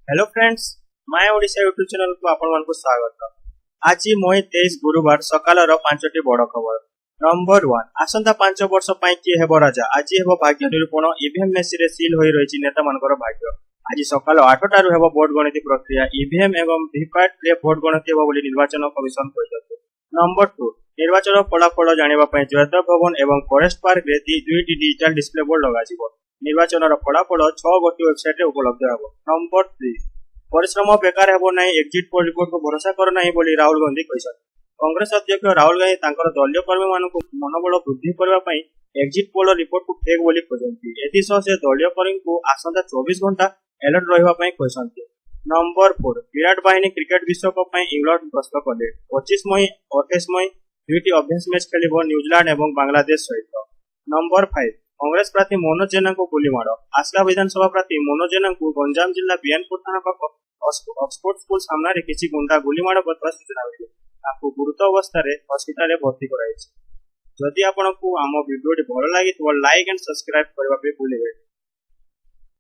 Hello friends, मैं Odisha YouTube channel को आपको स्वागत। आज मई 23 गुरुवार सकाल 5टी बड़ खबर। नंबर 1, आसंता 5 वर्ष किए हेब राजा। आज हेब भाग्य निरूपण। ईवीएम मेसिन रे सील होई रही नेता मानकर भाग्य। आज सकाल 8टारू हेब भोट गणति प्रक्रिया। ईवीएम एवं वीवीपैट रे भोट गणति हेब बोली निर्वाचन कमिशन कहिसथि। नंबर 2, निर्वाचन फलाफल जानिबा पय जयदेव भवन एवं फॉरेस्ट पार्क रे दुईटी डिजिटल डिस्प्ले बोर्ड लगाजिबो। निर्वाचन फलाफल 6 गोटी वेबसाइट रे उपलब्ध हेबो। नंबर 3, परिश्रम बेकार हेबो नै, एग्जिट पोल रिपोर्ट को भरोसा कर नै बोली राहुल गांधी कहिसथि। कांग्रेस अध्यक्ष राहुल गांधी तांकर दलीय कर्मी मानक मनोबल वृद्धि करबा पय एग्जिट पोल रिपोर्ट को फेक बोली कहजंती। एतिसो से दलीय कर्मी को आसंता 24 घंटा अलर्ट रहबा पय कहसंती। नंबर 4, विराट बाहिनी क्रिकेट विश्वकप पय इंग्लैंड गस्त कले। 25 मई 28 मई दुईटी अभ्यास मैच खेलिबो न्यूजीलैंड एवं बांग्लादेश सहित। नंबर 5, कांग्रेस प्रार्थी मनोज जेना को गुलीमाड़। आसला विधानसभा प्रार्थी मनोज जेना को गंजाम जिला बियानपुर थाना पाख ऑक्सफोर्ड स्कूल सामने किसी गुंडा गुलीमाड़ करता सूचना मिली। आपको गुरुतर अवस्था हॉस्पिटल में भर्ती कराई। जदि आपको आम वीडियो भल लगी तो लाइक एंड सब्सक्राइब करने भूलिए।